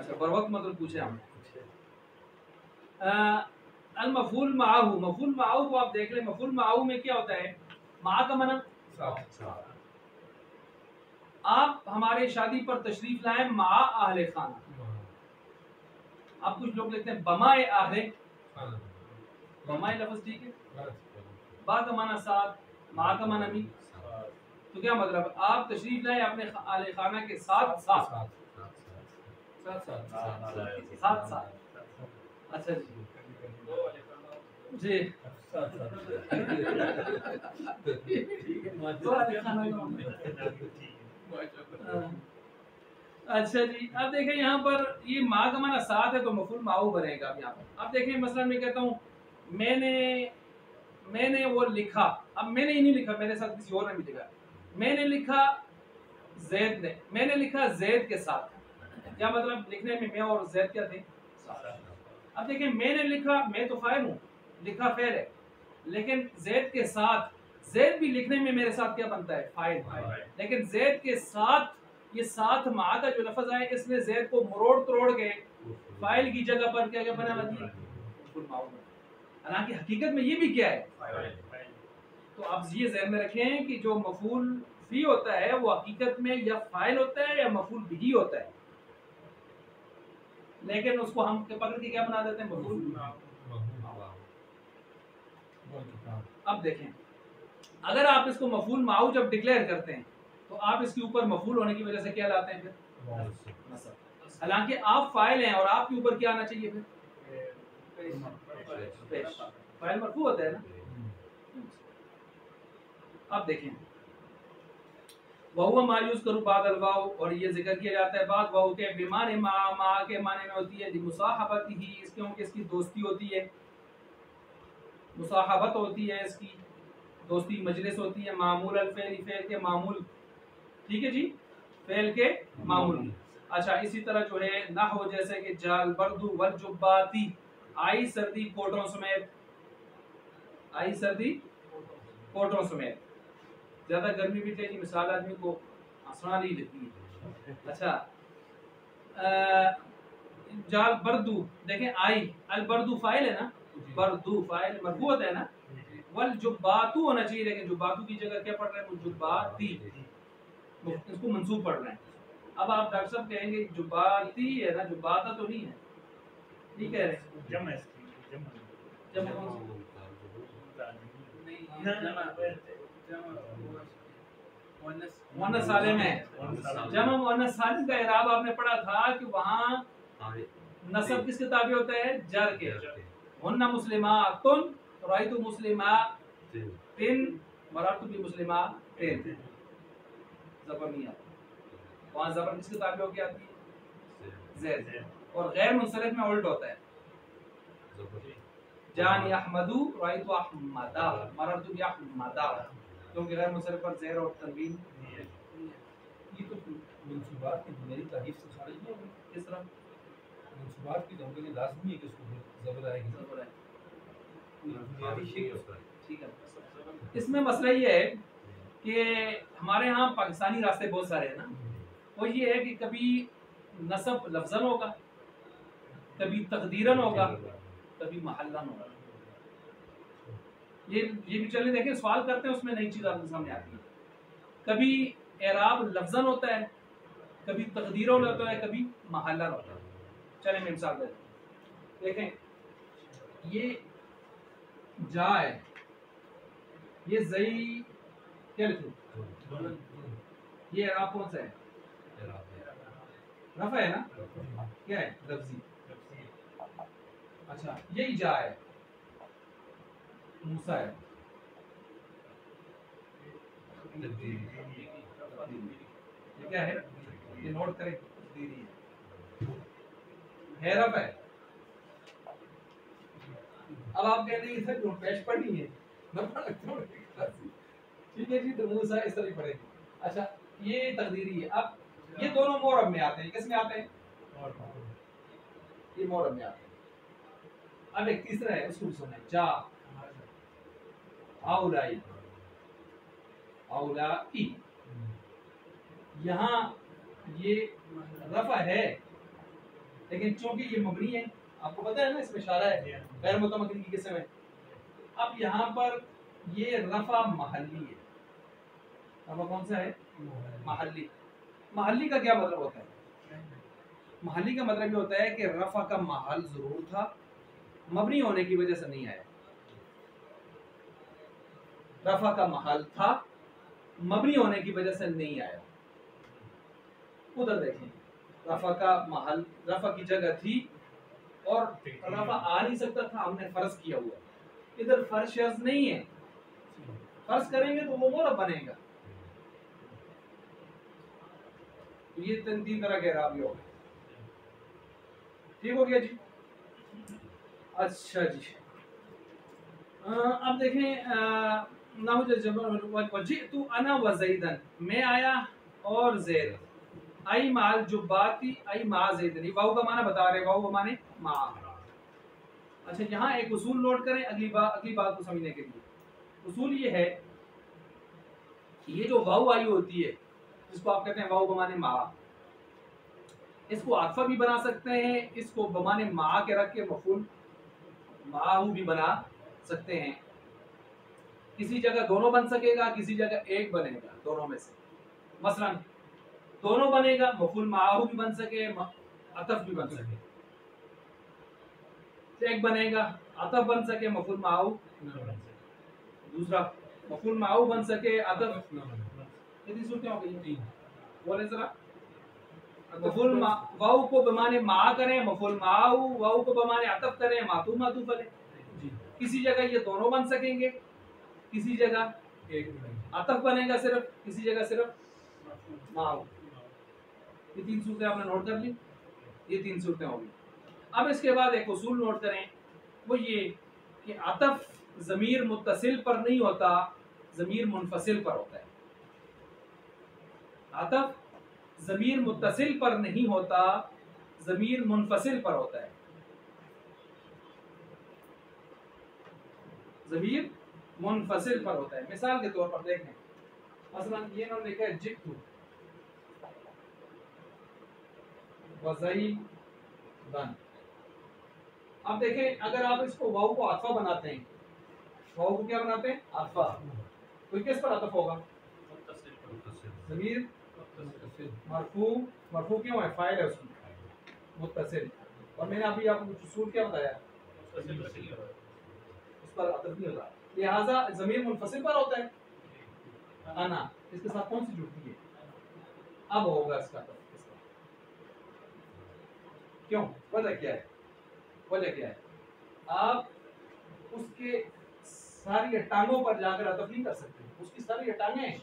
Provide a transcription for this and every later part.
اچھا بر وقت مطلب پوچھے ہم المفعول معه، مفعول معه کو آپ دیکھ لیں، مفعول معه میں کیا ہوتا ہے؟ مع کا معنی آپ ہمارے شادی پر تشریف لائیں مع اہل خانہ، آپ کچھ لوگ لکھتے ہیں بما اہل خانہ، بما لفظ ٹھیک ہے، با کا معنی ساتھ، مع کا معنی بھی، تو کیا مطلب آپ تشریف لائیں اپنے اہل خانہ کے ساتھ ساتھ ساتھ ساتھ. اچھا جی اچھا جی. اب دیکھیں یہاں پر یہ ماں کا معنی ساتھ ہے تو مفعول معه بنے گا یہاں پر. اب دیکھیں مثلا میں کہتا ہوں میں نے وہ لکھا، اب میں نے ہی نہیں لکھا، میرے ساتھ کسی اور نے بھی لکھا، میں نے لکھا زید نے، میں نے لکھا زید کے ساتھ، کیا مطلب لکھنے میں میں اور زید کیا تھے؟ اب دیکھیں میں نے لکھا، میں تو فاعل ہوں، لکھا فعل ہے، لیکن زید کے ساتھ، زید بھی لکھنے میں میرے ساتھ کیا بنتا ہے؟ فاعل. لیکن زید کے ساتھ یہ ساتھ مع کا جو لفظ ہے اس نے زید کو مروڑ توڑ کے فاعل کی جگہ پر کیا بنا دیا؟ مفعول معه. حالانکہ حقیقت میں یہ بھی کیا ہے؟ تو آپ یہ ذہن میں رکھیں کہ جو مفعول فی ہوتا ہے وہ حقیقت میں یا فاعل ہوتا ہے یا مفعول بھی ہوتا ہے، لیکن اس کو ہم پکڑ کے کیا بنا دیتے ہیں؟ مفعول. اب دیکھیں اگر آپ اس کو مفعول معه جب ڈکلیئر کرتے ہیں تو آپ اس کے اوپر مفعول ہونے کی وجہ سے کیا لاتے ہیں پھر؟ نصب. حالانکہ آپ فاعل ہیں اور آپ کے اوپر کیا آنا چاہیے پھر؟ پیش. فاعل مرفوع ہوتا ہے نا. اب دیکھیں وہو ما یذکر بعد الواو، اور یہ ذکر کیا جاتا ہے بعد واو کے، بمعنی ما کے معنی میں ہوتی ہے لمصاحبتہ، اس کیونکہ اس کی دوستی ہوتی ہے، مصاحبت ہوتی ہے، اس کی دوستی مجلس ہوتی ہے، معمول الفعل، فعل کے معمول، ٹھیک ہے جی، فعل کے معمول. اچھا اسی طرح جو ہے نحو جیسے کہ جال بردو والجباتی، آئی سردی کوٹوں سمیت، آئی سردی کوٹوں سمیت. زیادہ گرمی بھی تھی مثال آدمی کو ہنسنا نہیں دیتی ہے. اچھا جال بردو، دیکھیں آئی البردو فاعل ہے نا، بردو فاعل مرفوع ہوتا ہے نا، والجباتو ہونا چاہیے، لیکن جباتو کی جگہ کیا پڑھ رہے ہیں؟ جباتی، اس کو منصوب پڑھ رہے ہیں. اب آپ ڈاکٹر صاحب کہیں گے جباتی ہے نا، جباتا تو نہیں ہے، نہیں کہہ رہے جمع مؤنث سالم ہے. جمع مؤنث سالم کا اعراب آپ نے پڑھا تھا کہ وہاں نصب کس کے تابع ہوتا ہے؟ جر کے. ہن مسلمات، رأیت مسلمات، مررت بمسلمات، زبر نہیں آتا، وہاں زبر کس کے تابع ہو کے آتی ہے؟ زید. اور غیر منصرف میں الٹ ہوتا ہے، جانی احمدو رأیت احمدا، مررت باحمدا، کیونکہ غیر منصرف پر زیر اور تنوین. یہ تو منصوبات کی میری تعریف سے خارج نہیں ہوگی. کس طرح منصوبات کی تو ہم کے لیے لازمی ہے کہ اس کو زبر آئے گی. زبر آئے، ٹھیک ہے. اس میں مسئلہ یہ ہے کہ ہمارے ہاں پاکستانی راستے بہت سارے ہیں نا، وہ یہ ہے کہ کبھی نصب لفظاً ہوگا، کبھی تقدیراً ہوگا، کبھی محلاً ہوگا. یہ بھی چلے دیکھیں سوال کرتے ہیں اس میں نئی چیز آپ کے سامنے آتی ہے. کبھی اعراب لفظاً ہوتا ہے، کبھی تقدیراً ہوتا ہے، کبھی محلاً ہوتا ہے. چلیں میں مثال دیتا ہوں. دیکھیں یہ جا ہے، یہ زئی کیا لکھوں؟ یہ اعراب کون سا ہے؟ رفع ہے نا، کیا ہے؟ لفظی. اچھا یہی جا ہے، موسیٰ ہے، یہ کیا ہے؟ یہ نوٹ کریں تقدیری ہے، رفع ہے. اب آپ کہتے ہیں سر پیش پڑھنی ہے، میں پڑھ لگتا ہوں، ٹھیک ہے جی، تو موسیٰ اس طرح پڑھیں گے. اچھا یہ تقدیری ہے. اب یہ دونوں معرب میں آتے ہیں، کس میں آتے ہیں؟ یہ معرب میں آتے ہیں. اب ایک تیسرا ہے، اس کو بھی سنیں، جا اولائی، اولائی، یہاں یہ رفع ہے لیکن چونکہ یہ مبنی ہے، آپ کو پتہ ہے نا اس میں اشارہ ہے غیر متمکن کی قسم ہے. اب یہاں پر یہ رفع محلی ہے. رفع کون سا ہے؟ محلی. محلی کا کیا مطلب ہوتا ہے؟ محلی کا مطلب یہ ہوتا ہے کہ رفع کا محل ضرور تھا، مبنی ہونے کی وجہ سے نہیں آیا. رفع کا محل تھا، مبنی ہونے کی وجہ سے نہیں آیا. ادھر دیکھیں، رفع کا محل، رفع کی جگہ تھی اور رفع آ نہیں سکتا تھا، ہم نے فرض کیا ہوا. ادھر فرض شرط نہیں ہے، فرض کریں گے تو وہ مورب بنے گا. یہ تین طرح کے اعراب ہو گئے. ٹھیک ہو گیا جی. اچھا جی، اب دیکھیں وجئت انا وزیدن، میں آیا اور زید. ای مال جو باتی ای ما زیدن، یہ واو کا معنی بتا رہے، واو کا معنی ما. اچھا یہاں ایک اصول نوٹ کریں اگلی بات کو سمجھنے کے لیے. اصول یہ ہے کہ یہ جو واو آئی ہوتی ہے جس کو آپ کہتے ہیں واو کا معنی ما، اس کو عطف بھی بنا سکتے ہیں، اس کو بمانے ما کے رکھ کے مفعول معہو بھی بنا سکتے ہیں. کسی جگہ دونوں بن سکے گا، کسی جگہ ایک بنے گا دونوں میں سے. مثلا دونوں بنے گا، مفعول معہو بھی بن سکے، عطف بھی بن سکے. ایک بنے گا عطف بن سکے، مفعول معہو. دوسرا مفعول معہو بن سکے، عطف. کتنی صورتیں ہو گئی؟ بولے ذرا. مفعول واو کو بمانے ما کریں مفعول معہو، واو کو بمانے عطف کریں معطوف معطوف کریں. کسی جگہ یہ دونوں بن سکیں گے، کسی جگہ عطف بنے گا صرف، کسی جگہ صرف معہو. یہ تین صورتیں آپ نے نوٹ کر لی. یہ تین صورتیں ہوگی. اب اس کے بعد ایک اصول نوٹ کریں، وہ یہ کہ عطف ضمیر متصل پر نہیں ہوتا، ضمیر منفصل پر ہوتا ہے. عطف ضمیر متصل پر نہیں ہوتا، ضمیر منفصل پر ہوتا ہے. ضمیر منفصل پر ہوتا ہے. مثال کے طور پر دیکھیں، مثلا یہ انہوں نے لکھا ہے جئتو وزیدن. اب دیکھیں اگر آپ اس کو واو کو عطفہ بناتے ہیں، واو کو کیا بناتے ہیں؟ عطفہ. تو کس پر عطف ہوگا؟ ضمیر مرفوع. مرفوع کیوں ہے؟ فاعل ہے اس کی متصل. اور میں نے ابھی آپ کو اصول کیا بتایا؟ اس پر عطف نہیں ہوتا، لہذا ضمیر منفصل پر ہوتا ہے. انا اس کے ساتھ کون سی جڑتی ہے؟ اب ہوگا اس کا عطف. کیوں؟ وجہ کیا ہے؟ وجہ کیا ہے؟ آپ اس کے ساری ٹانگوں پر جا کر عطف نہیں کر سکتے. اس کی ساری ٹانگیں ہیں.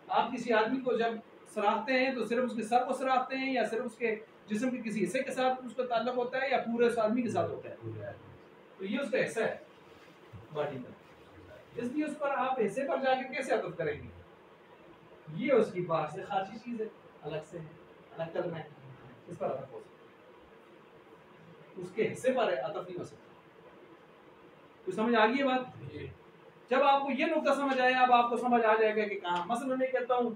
آپ کسی آدمی کو جب سراہتے ہیں تو صرف اس کے سر کو سراہتے ہیں، یا صرف اس کے جسم کے کسی حصے کے ساتھ اس کا تعلق ہوتا ہے، یا پورے اس آدمی کے ساتھ ہوتا ہے؟ تو یہ اس کا حصہ ہے باڈی کا. اس لیے اس پر آپ حصے پر جا کے کیسے عطف کریں گے؟ یہ اس کی باہر سے خارجی چیز ہے، الگ سے الگ کرنا ہے. اس پر عطف ہو سکتا ہے، اس کے حصے پر عطف نہیں ہو سکتا. تو سمجھ آ گئی یہ بات؟ جب آپ کو یہ نقطہ سمجھ آئے، اب آپ کو سمجھ آ جائے گا کہ کہاں. مثلا میں کہتا ہوں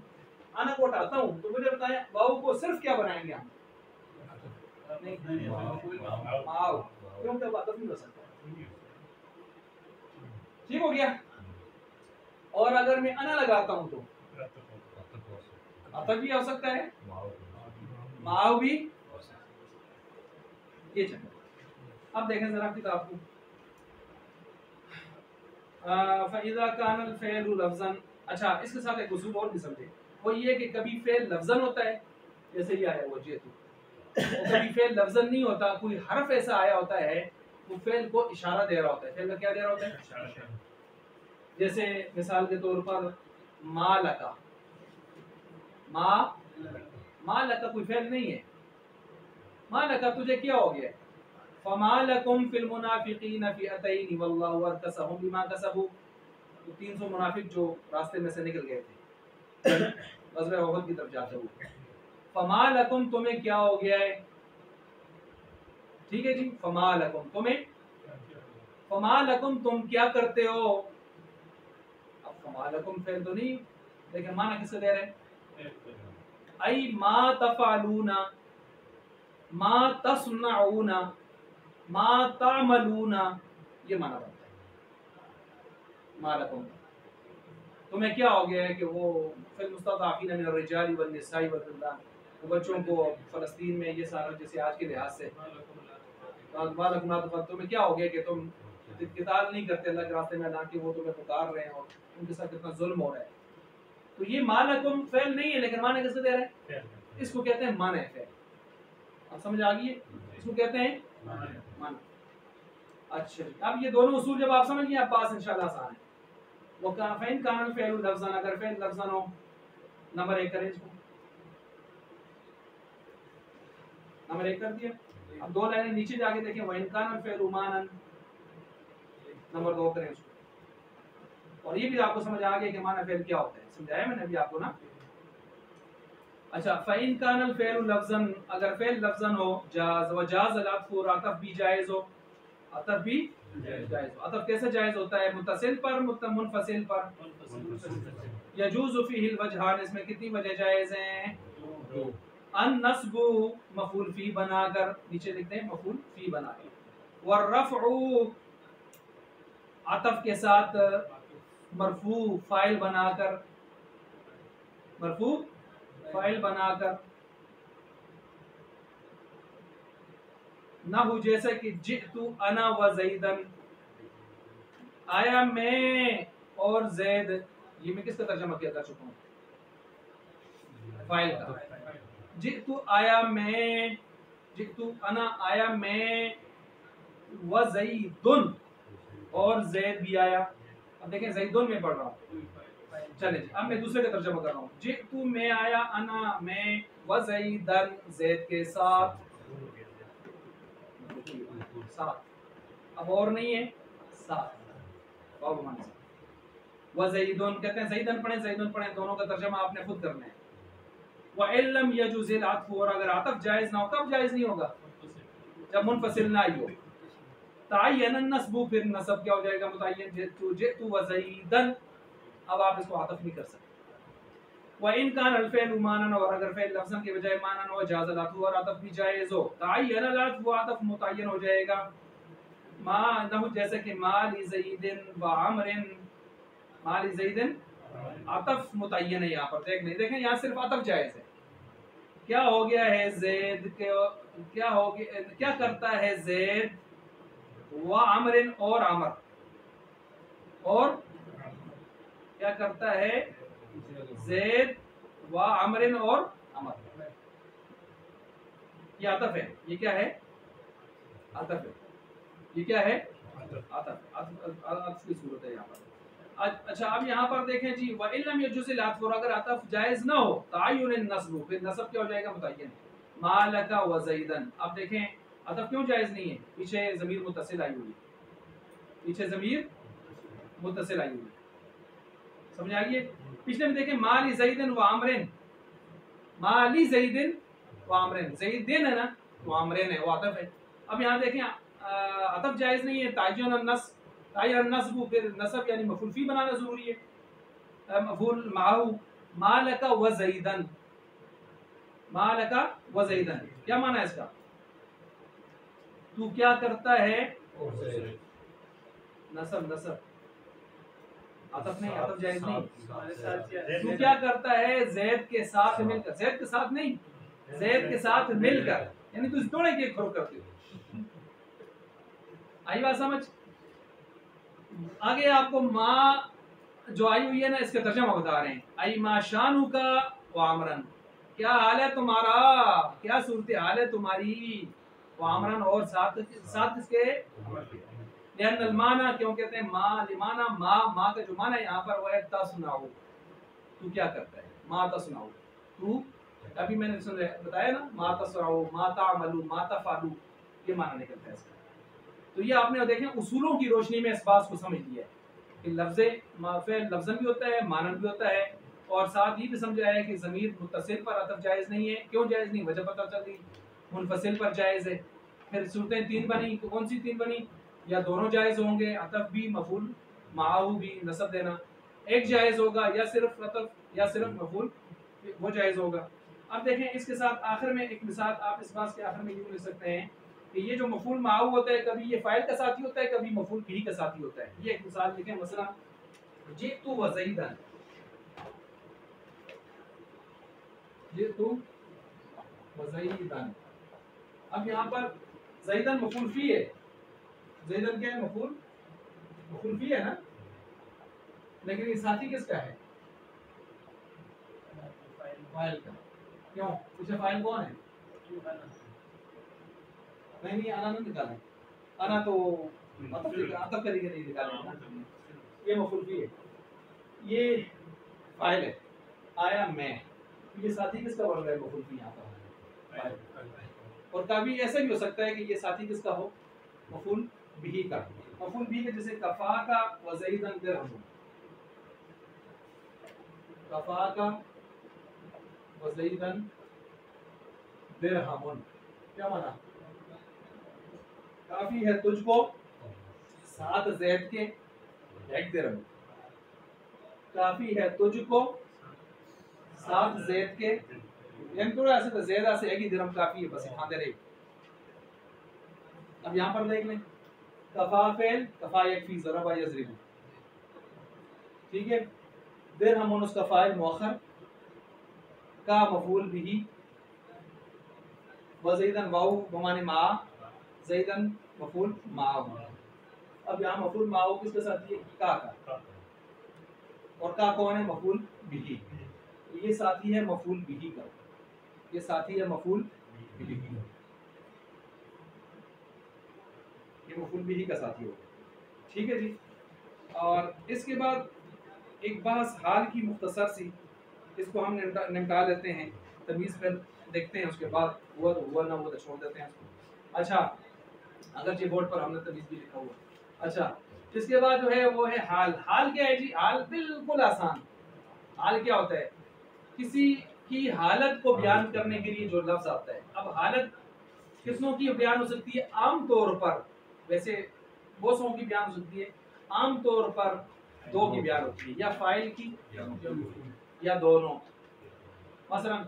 انا کو ہٹاتا ہوں تو مجھے بتائیں واو کو صرف کیا بنائیں گے ہم؟ واو. کیوں کہ عطف نہیں ہو سکتا. ٹھیک ہو گیا. اور اگر میں انا لگاتا ہوں تو عطف بھی ہو سکتا ہے، معاو بھی. یہ چکر. اب دیکھیں ذرا کتاب کو. فَإِذَا كَانَ الْفِعْلُ لَفْظًا. اچھا اس کے ساتھ ایک اصول اور بھی سمجھے، وہ یہ کہ کبھی فعل لفظاً ہوتا ہے، جیسے یہ آیا وجئت. کبھی فعل لفظاً نہیں ہوتا، کوئی حرف ایسا آیا ہوتا ہے وہ فعل کو اشارہ دے رہا ہوتا ہے. فعل کا کیا دے رہا ہوتا ہے؟ جیسے مثال کے طور پر ما لکا. ما لکا کوئی فعل نہیں ہے. ما لکا تجھے کیا ہو گیا؟ فما لکم فی المنافقین فئتین واللہ ارکسہم بما کسبوا. 300 منافق جو راستے میں سے نکل گئے تھے غزوہ احد کی طرف جاتے ہوئے. فما لکم تمہیں کیا ہو گیا ہے؟ ٹھیک ہے جی. فما لکم تمہیں، فما لکم تم کیا کرتے ہو. اب فما لکم فعل تو نہیں، لیکن معنی کس سے دے رہے ہیں؟ ای ما تفعلون. ما تصنعون ما تعملون یہ معنی بنتا ہے ما لکم تمہیں کیا ہو گیا ہے کہ وہ فی المستضعفین من الرجال والنساء والولدان وہ بچوں کو فلسطین میں یہ سارا جیسے آج کے لحاظ سے تمہیں کیا ہو گیا کہ تم قتال نہیں کرتے اللہ کے راستے میں حالانکہ وہ تمہیں پکار رہے ہیں اور ان کے ساتھ کتنا ظلم ہو رہا ہے. تو یہ ما لکم فعل نہیں ہے لیکن معنی کس کو دے رہے ہیں؟ اس کو کہتے ہیں معنی فعل. اب سمجھ آ گئی ہے اس کو کہتے ہیں معنی. اچھا اب یہ دونوں اصول جب آپ سمجھ گئے اب پاس انشاءاللہ آسان ہے. وہ فین کان الفعل لفظا اگر فعل لفظا ہو نمبر 1 کریں اس کو نمبر 1 کر دیا. اب 2 لائنیں نیچے جا کے دیکھیں وَإِنْ كَانَ الْفِعْلُ مَانًا نمبر 2 کریں اس کو. اور یہ بھی آپ کو سمجھ آ گیا کہ معنی فعل کیا ہوتا ہے سمجھایا میں نے ابھی آپ کو نا. اچھا فَإِنْ كَانَ الْفِعْلُ لَفْظًا اگر فعل لفظا ہو جاز وجاز العطف اور عطف بھی جائز ہو. عطف بھی جائز ہو. عطف کیسے جائز ہوتا ہے؟ متصل پر منفصل پر. یجوز فیہ الوجہان اس میں کتنی وجہ جائز ہیں؟ 2. ان نصب مفعول فی بنا کر نیچے لکھتے ہیں مفعول فی بنا کر والرفع عطف کے ساتھ مرفوع فاعل بنا کر مرفوع فاعل بنا کر نحو جیسے کہ جئت انا و زیدن آیا میں اور زید. یہ میں کس کا ترجمہ کیا کر چکا ہوں؟ فاعل کا. جئت آیا میں جئت انا آیا میں و زیدن اور زید بھی آیا. اب دیکھیں زیدن میں پڑھ رہا ہوں. چلیں اب میں دوسرے کا ترجمہ کر رہا ہوں. جئت میں آیا انا میں و زیدن زید کے ساتھ اب اور نہیں ہے ساتھ و زیدن کہتے ہیں زیدن پڑھیں دونوں کا ترجمہ آپ نے خود کرنا ہے. وَإِن لَّمْ يَجُزِ الْعَطْفُ اور اگر عطف جائز نہ ہو کب جائز نہیں ہوگا؟ جب منفصل نہ ہو. تعین النصب پھر نصب کیا ہو جائے گا متعین جئت وزیدن اب آپ اس کو عطف نہیں کر سکتے. وَإِن كَانَ الْفِعْلُ مَانًا اور اگر فعل لفظاً کے بجائے مانن ہو جاز العطف اور عطف بھی جائز ہو. تعین العطف عطف متعین ہو جائے گا ما نحو جیسے کہ مال زید و عمر مال زید عطف متعین ہے یہاں پر دیکھیں یہاں صرف عطف جائز ہے. کیا ہو گیا ہے زید کیا کرتا ہے زید و عمر اور عمر اور کیا کرتا ہے زید و عمر اور عمر. یہ عطف ہے. یہ کیا ہے؟ عطف ہے. یہ کیا ہے؟ عطف کی صورت ہے یہاں پر. اچھا اب یہاں پر دیکھیں جی وَإِن لَّمْ يَجُزِ الْعَطْفُ اگر عطف جائز نہ ہو تعین النصب پھر نصب کیا ہو جائے گا متعین ما لک و زیدن. اب دیکھیں عطف کیوں جائز نہیں ہے؟ پیچھے ضمیر متصل آئی ہوئی سمجھ آئیے. پچھلے میں دیکھیں مالی زیدن و عمرن مالی زیدن و عمرن زیدن ہے نا وہ عمرن ہے وہ عطف ہے. اب یہاں دیکھیں عطف جائز نہیں ہے تعین النصب پھر نصب یعنی مفعول فی بنانا ضروری ہے. مفعول معه ما لک و زیدن ما لک و زیدن کیا معنی ہے اس کا؟ تو کیا کرتا ہے نصب عطف نہیں عطف جائز نہیں. تو کیا کرتا ہے زید کے ساتھ مل کر زید کے ساتھ نہیں زید کے ساتھ مل کر یعنی تو دوڑے کے کھڑو کرتے ہو. آئی بات سمجھ؟ آگے آپ کو ماں جو آئی ہوئی ہے نا اس کا ترجمہ بتا رہے ہیں. ای ما شانو کا وعمرن کیا حال ہے تمہارا کیا صورتحال ہے تمہاری وعمرن اور ساتھ کس کے لأن المانا کیوں کہتے ہیں ما لمانا ما کا جو معنی ہے یہاں پر وہ ہے تصنعو تو کیا کرتا ہے ما تصنعو تو ابھی میں نے بتایا نا ما تصنعو ما تعملو ما تفعلو یہ معنی نکلتا ہے اس کا. تو یہ آپ نے دیکھیں اصولوں کی روشنی میں اس بات کو سمجھ لیا ہے کہ لفظ فعل لفظاً بھی ہوتا ہے مانن بھی ہوتا ہے اور ساتھ یہ بھی سمجھا ہے کہ ضمیر متصل پر عطف جائز نہیں ہے. کیوں جائز نہیں؟ وجہ پتہ چل گئی. منفصل پر جائز ہے. پھر صورتیں 3 بنی کون سی 3 بنی؟ یا دونوں جائز ہوں گے عطف بھی مفعول معاہو بھی نصب دینا ایک جائز ہوگا یا صرف عطف یا صرف مفعول وہ جائز ہوگا. اب دیکھیں اس کے ساتھ آخر میں ایک مثال آپ اس بات کے آخر میں یوں لکھ سکتے ہیں کہ یہ جو مفعول معه ہوتا ہے کبھی یہ فاعل کا ساتھی ہوتا ہے کبھی مفعول به کا ساتھی ہوتا ہے. یہ ایک مثال لکھیں مثلا جئت وزیدا، جئت وزیدا. اب یہاں پر زیدن مفعول فی ہے، زیدن کیا ہے؟ مفعول فی ہے نا، لیکن یہ ساتھی کس کا ہے؟ فاعل کا. کیوں؟ پیچھے فاعل کون ہے؟ نہیں انا نہیں نکالیں، انا تو عطف کر کے نہیں نکالیں نا. یہ مفعول فی ہے، یہ فاعل ہے. آیا میں، یہ ساتھی کس کا بن رہا ہے؟ مفعول فی. یہاں پر اور کبھی ایسا بھی ہو سکتا ہے کہ یہ ساتھی کس کا ہو؟ مفعول به کا. مفعول به کے جیسے کفاک وزیدن درہم، کفاک وزیدن درہم، کیا مانا؟ کافی ہے تجھ کو 7 زید کے 1 درہم. کافی ہے تجھ کو 7 زید کے، یعنی تھوڑا ایسے زیادہ سے 1 درہم کافی ہے، بس کھاتے رہے. اب یہاں پر دیکھ لیں کفا فعل، کفا یکفی، ضرب یضرب، ٹھیک ہے. درہم اس کا فاعل مؤخر، کا مفعول به، وزیدن واو بمعنی مع، زیدن مفعول معه. اب یہاں مفعول معه کس کے ساتھ ہے؟ کا. اور کا کون ہے؟ مفعول به. یہ ساتھی ہے مفعول به کا، یہ ساتھی ہے مفعول به کا، یہ مفعول به کا ساتھی ہوگا. ٹھیک ہے جی. اور اس کے بعد ایک بحث حال کی مختصر سی، اس کو ہم نمٹا لیتے ہیں، تمیز پر دیکھتے ہیں، اس کے بعد ہوا تو ہوا، نہ ہوا تو چھوڑ دیتے ہیں اس کو. اچھا اگرچہ بورڈ پر ہم نے تمیز بھی لکھا ہوا. اچھا اس کے بعد جو ہے وہ ہے حال. حال کیا ہے جی؟ حال بالکل آسان. حال کیا ہوتا ہے؟ کسی کی حالت کو بیان کرنے کے لیے جو لفظ آتا ہے. اب حالت کتنوں کی بیان ہو سکتی ہے؟ عام طور پر، ویسے بہت سو کی بیان ہو سکتی ہے، عام طور پر 2 کی بیان ہوتی ہے، یا فاعل کی یا دونوں. مثلا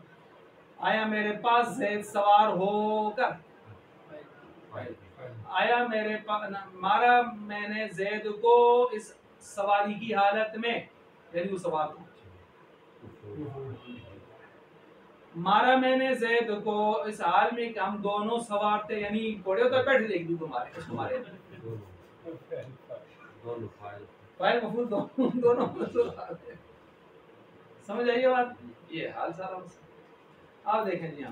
آیا میرے پاس زید سوار ہو کر، آیا میرے پاس، مارا میں نے زید کو اس سواری کی حالت میں، یعنی وہ سوار تھا. مارا میں نے زید کو اس حال میں کہ ہم دونوں سوار تھے، یعنی گھوڑے تو بیٹھ لے گی تمہارے، اس تمہارے فاعل مفعول دونوں سمجھ آئیے بات. یہ حال سارا. آپ دیکھیں جی، یہاں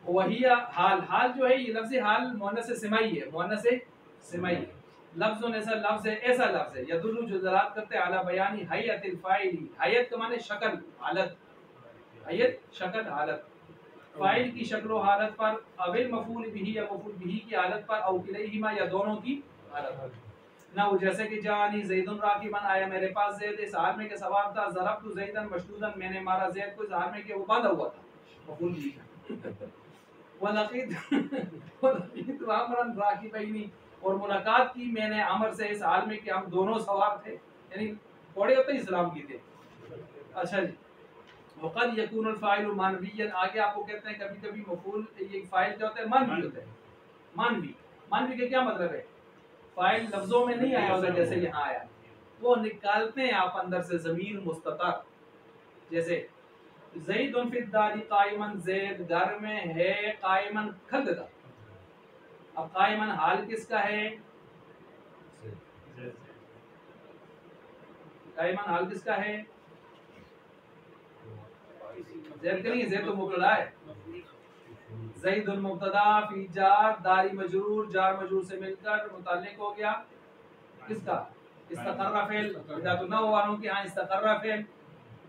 وہی حال. حال جو ہے یہ لفظ حال مؤنث سمائی ہے، مؤنث سمائی ہے. لفظ ایسا لفظ ہے، ایسا لفظ ہے یدل جو دلالت کرتے علی بیان حیت الفاعل. حیت کا معنی شکل، حالت. حیت شکل، حالت. فاعل کی شکل و حالت پر، اول مفعول به یا مفعول به کی حالت پر، او کلیہما یا دونوں کی حالت پر. نہ وہ جیسے کہ جانی زید راکبا، آیا میرے پاس زید اس حال میں کہ سوار تھا. ضربت زیدا مشدودا، میں نے مارا زید کو اس حال میں کہ وہ باندھا ہوا تھا. مفعول به. ولقيت عمرا راكبين، اور ملاقات کی میں نے عمر سے اس حال میں کہ ہم دونوں سوار تھے، یعنی گھوڑے ہوتے ہی سلام کی تھے. اچھا جی. وقد يكون الفاعل مانويا، آگے آپ کو کہتے ہیں کبھی کبھی مفعول یہ فاعل کیا ہوتا ہے؟ مانوی ہوتا ہے. مانوی، مانوی کا کیا مطلب ہے؟ فاعل لفظوں میں نہیں آیا ہوتا جیسے یہاں آیا، وہ نکالتے ہیں آپ اندر سے ضمیر مستتر. جیسے زید فی الدار قائما، زید گھر میں ہے، قائما کھڑا. اب قائما حال کس کا ہے؟ قائما حال کس کا ہے؟ زید کا نہیں، زید تو مبتدا ہے. زید مبتدا، فی جار، داری مجرور، جار مجرور سے مل کر متعلق ہو گیا کس کا؟ استقر فعل. ذات النحو والوں کے ہاں استقر فعل،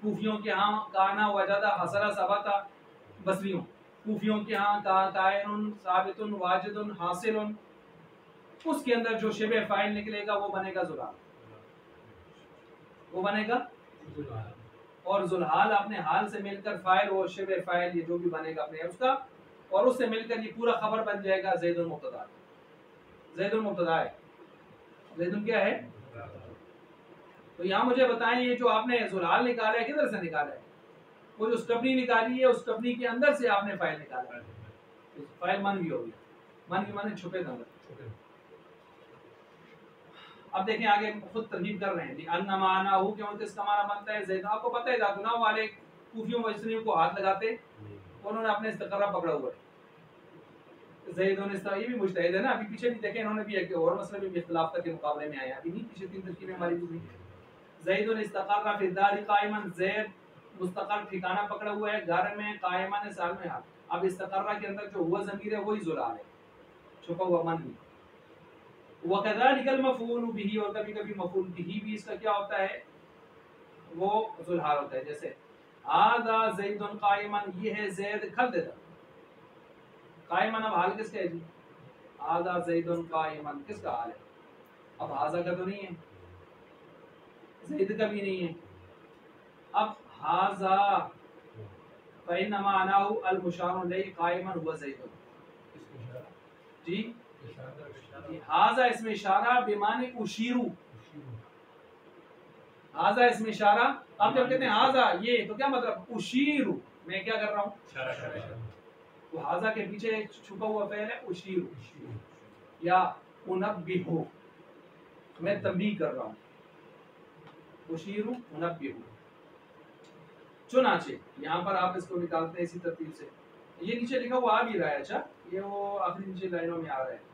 کوفیوں کے ہاں کانا وجدہ حصل ثبت. بصریوں کوفیوں کے ہاں کائن ثابت واجد حاصل. اس کے اندر جو شبہ فاعل نکلے گا وہ بنے گا ذلحال، وہ بنے گا ذلحال. اور ذلحال اپنے حال سے مل کر فاعل اور شبہ فاعل یہ جو بھی بنے گا اپنے اس کا، اور اس سے مل کر یہ پورا خبر بن جائے گا زید المبتدا. زید المبتدا ہے. زید کیا ہے؟ تو یہاں مجھے بتائیں یہ جو آپ نے ذلحال نکالا ہے کدھر سے نکالا ہے؟ وہ جو اسٹپنی نکالی ہے اس اسٹپنی کے اندر سے آپ نے فائل نکالا، فائل منوی ہو گیا، منوی مانے چھپے کے اندر۔ اب دیکھیں آگے خود ترغیب کر رہے ہیں، ان معنی ہو کہ اس کا معنی بنتا ہے زید، آپ کو پتہ ہے ذات نام والے کوفیوں مجسمیوں کو ہاتھ لگاتے انہوں نے اپنے استقرہ پکڑا ہوا ہے، زید نے یہ بھی مجتہد ہے نا، ابھی پیچھے بھی دیکھیں انہوں نے بھی ایک اور مسئلے میں بھی اختلاف کے مقابلے میں آیا، ابھی نہیں پیچھے 3 ترکیبیں ہماری بھی، زید نے استقرہ فی الدار قائما، زید مستقر ٹھکانہ پکڑا ہوا ہے گھر میں، قائما نے سال میں، اب استقرہ کے اندر جو ہوا ضمیر ہے وہی ذلال ہے، چھپا ہوا من بھی، وَكَذَلِكَ الْمَفْعُولُ بِهِ، اور کبھی کبھی مفعول به بھی اس کا کیا ہوتا ہے وہ ذوالحال ہوتا ہے، جیسے هذا زید قائما، یہ ہے زید کھڑ دیتا، قائما اب حال کس کا ہے جی، هذا زید قائما کس کا حال ہے، اب هذا کا تو نہیں ہے، زید کا بھی نہیں ہے، اب هذا فإنما معناه المشار الیہ قائما هو زید، جی هذا اسم اشارہ بمعنی اشیرو، هذا اسم اشارہ، اب جب کہتے ہیں هذا یہ تو کیا مطلب اشیرو، میں کیا کر رہا ہوں، تو هذا کے پیچھے چھپا ہوا فعل ہے اشیرو یا انبہو، میں تنبیہ کر رہا ہوں، اشیرو انبہو، چنانچہ یہاں پر آپ اس کو نکالتے ہیں اسی ترتیب سے، یہ نیچے لکھا ہوا آ بھی رہا ہے، اچھا یہ وہ آخری نیچے لائنوں میں آ رہا ہے،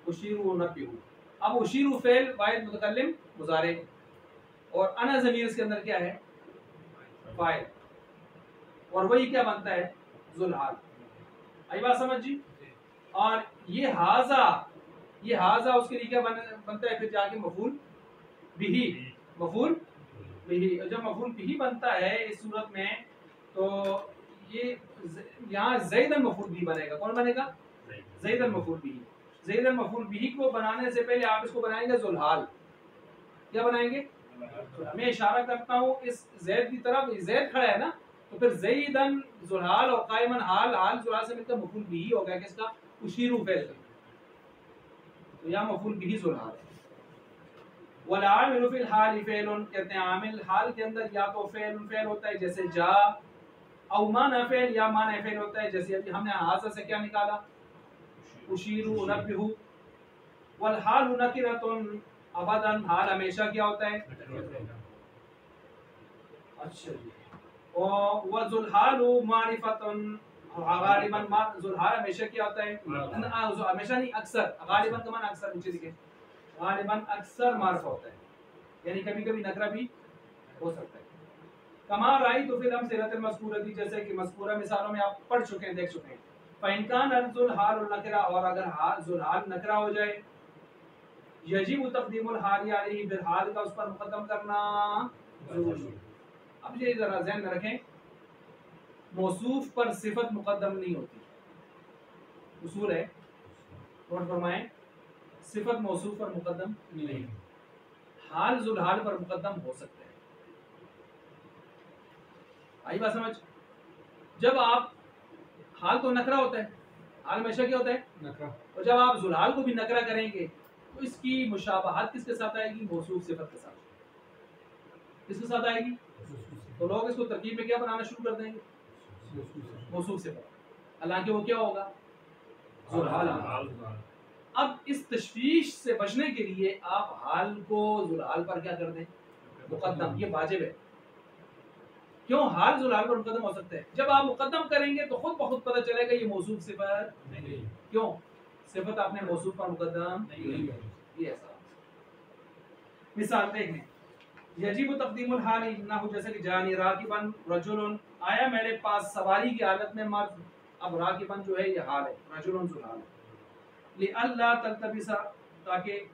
اشیرو نبیہو، اب اشیرو فعل واحد متکلم مضارع، اور انا ضمیر اس کے اندر کیا ہے فاعل، اور وہی کیا بنتا ہے ذوالحال، آئی بات سمجھ جی، اور یہ ہاذا اس کے لیے کیا بنتا ہے پھر جا کے مفعول بھی، مفعول بھی، جب مفعول بھی بنتا ہے اس صورت میں تو یہ یہاں زیدن مفعول بھی بنے گا، کون بنے گا زیدن مفعول بھی، زیدن مفعول بھی کو بنانے سے پہلے آپ اس کو بنائیں گے ذوالحال، کیا بنائیں گے، میں اشارہ کرتا ہوں اس زید کی طرف، زید کھڑا ہے نا تو پھر زیدن ذوالحال اور قائمن حال، حال ذوالحال سے مل کر مفعول بھی ہو گیا کس کا اشیرو فعل کا، تو یہاں مفعول بھی ذوالحال ہے، والعامل فی الحال فعل، کہتے ہیں عامل حال کے اندر یا تو فعل ہوتا ہے جیسے جا، او معنی فعل یا معنی فعل ہوتا ہے جیسے ابھی ہم نے ہاذا سے کیا نکالا اشیرو انبہو، والحال نکرۃ ابدا، حال ہمیشہ کیا ہوتا ہے، اچھا جی، اور وذوالحال معرفۃ، غالباً ذوالحال ہمیشہ کیا ہوتا ہے، ہمیشہ نہیں اکثر، غالباً کا معنی اکثر، نیچے لکھیں غالباً اکثر معرفہ ہوتا ہے، یعنی کبھی کبھی نکرہ بھی ہو سکتا ہے، کما رأیت فی الامثلۃ المذکورۃ، جیسے کہ مذکورہ مثالوں میں آپ پڑھ چکے ہیں دیکھ چکے ہیں، فإن كان ذوالحال النکرہ، اور اگر ذوالحال نکرہ ہو جائے، یجب تقدیم الحال علیہ، پھر حال کا اس پر مقدم کرنا ضروری ہے، اب یہ ذرا ذہن میں رکھیں، موصوف پر صفت مقدم نہیں ہوتی، اصول ہے نوٹ فرمائیں، صفت موصوف پر مقدم نہیں، حال ذوالحال پر مقدم ہو سکتا ہے، آئی بات سمجھ، جب آپ حال تو نکرہ ہوتا ہے، حال ہمیشہ کیا ہوتا ہے نکرہ، اور جب آپ ذوالحال کو بھی نکرہ کریں گے تو اس کی مشابہت کس کے ساتھ آئے گی، موصوف صفت کے ساتھ، کس کے ساتھ آئے گی، تو لوگ اس کو ترکیب میں کیا بنانا شروع کر دیں گے موصوف صفت، حالانکہ وہ کیا ہوگا ذوالحال، اب اس تشویش سے بچنے کے لیے آپ حال کو ذوالحال پر کیا کر دیں مقدم، یہ واجب ہے، کیوں حال ذوالحال پر مقدم ہو سکتا ہے، جب آپ مقدم کریں گے تو خود بخود پتہ چلے گا یہ موصوف صفت نہیں، کیوں صفت آپ نے موصوف پر مقدم نہیں کی، یہ ایسا، مثال دیکھیں، یجب تقدیم الحال انہ، جیسے کہ جانی راکبن رجل، آیا میرے پاس سواری کی حالت میں مرد، اب راکبن جو ہے یہ حال ہے، رجل ذوالحال ہے، لئلا تلتبس، تاکہ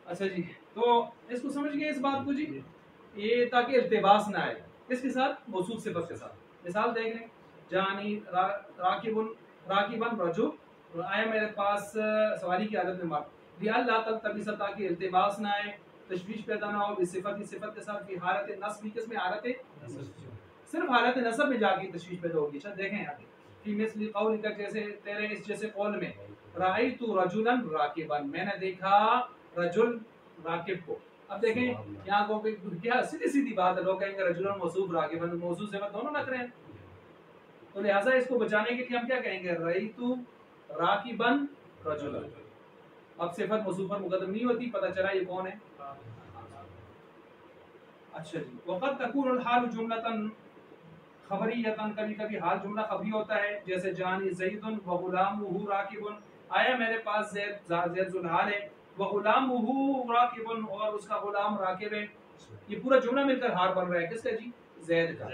اچھا جی، تو اس کو سمجھ گئے اس بات کو جی، یہ تاکہ التباس نہ آئے اس کے ساتھ موصوف صفت کے ساتھ، مثال دیکھ لیں، جانی راکبن رجل، آیا میرے پاس سواری کی حالت میں مرد، لئلا تلتبس، تاکہ التباس نہ آئے، تشویش پیدا نہ ہو، بصفت صفت کے ساتھ، فی حالت نصب، کس میں حالت صرف حالت نصب میں جا کے تشویش پیدا ہوگی. اچھا دیکھیں آگے فی مثل قولک جیسے تیرے اس جیسے قول میں رأیت رجلا راکبا میں نے دیکھا رجل راکب کو. اب دیکھیں یہاں کو کیا سیدھی سیدھی بات ہے. لوگ کہیں گے رجلا موصوف راکبا موصوف صفت دونوں نکرے ہیں تو لہٰذا اس کو بچانے کے لیے ہم کیا کہیں گے رأیت راکبا رجلا. اب صفت موصوف پر مقدم نہیں ہوتی پتہ چلا یہ کون ہے. اچھا جی وقت تکون الحال جملۃ خبریۃ کبھی کبھی حال جملہ خبری ہوتا ہے جیسے جانی زید و غلامہ راکب آیا میرے پاس زید ذو الحال ہے و غلامہ راکب اور اس کا غلام راکب ہے. یہ پورا جملہ مل کر حال بن رہا ہے کس کا جی زید کا.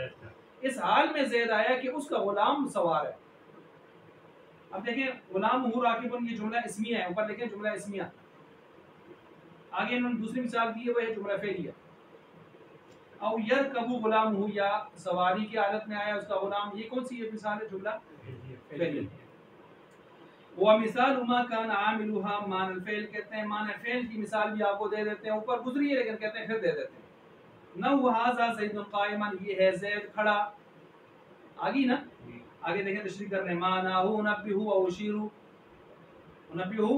اس حال میں زید آیا کہ اس کا غلام سوار ہے. اب دیکھیں غلامہ راکب یہ جملہ اسمیہ ہے اوپر لکھیں جملہ اسمیہ. آگے انہوں نے دوسری مثال دی ہے وہ ہے جملہ فعلیہ. او یرکب غلامہ یا سواری کی حالت میں آیا اس کا غلام. یہ کون سی مثال ہے جملہ فعلیہ. وہ مثال ما کان عاملها مان الفعل کہتے ہیں مان فعل کی مثال بھی آپ کو دے دیتے ہیں اوپر گزری ہے لیکن کہتے ہیں پھر دے دیتے ہیں. نو ھذا زید قائما یہ ہے زید کھڑا. آگی نا آگے دیکھیں تشریح کر رہے ہیں معناہ انبہ و اشیر. انبہ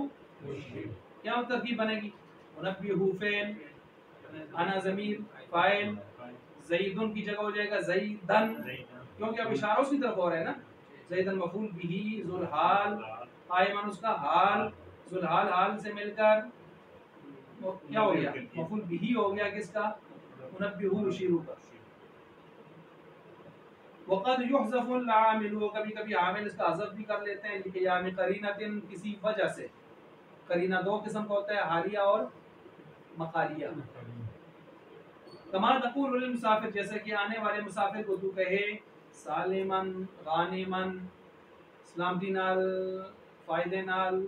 کیا ترکیب بنے گی انبہ فعل انا ضمیر فاعل زیدن کی جگہ ہو جائے گا زیدن کیونکہ اب اشارہ اس کی طرف ہو رہا ہے نا. زیدن مفعول بھی ذو الحال قائما اس کا حال ذو الحال حال سے مل کر کیا ہو گیا مفعول بھی ہو گیا کس کا انبہ اشیر کا. وقد يحذف العامل کبھی کبھی عامل اس کا حذف بھی کر لیتے ہیں کہ یا قرینۃ کسی وجہ سے. قرینہ دو قسم کا ہوتا ہے حالیہ اور مقالیہ. کما تقول للمسافر جیسے کہ آنے والے مسافر کو تو کہے سالمن غانمن سلامتی نال فائدے نال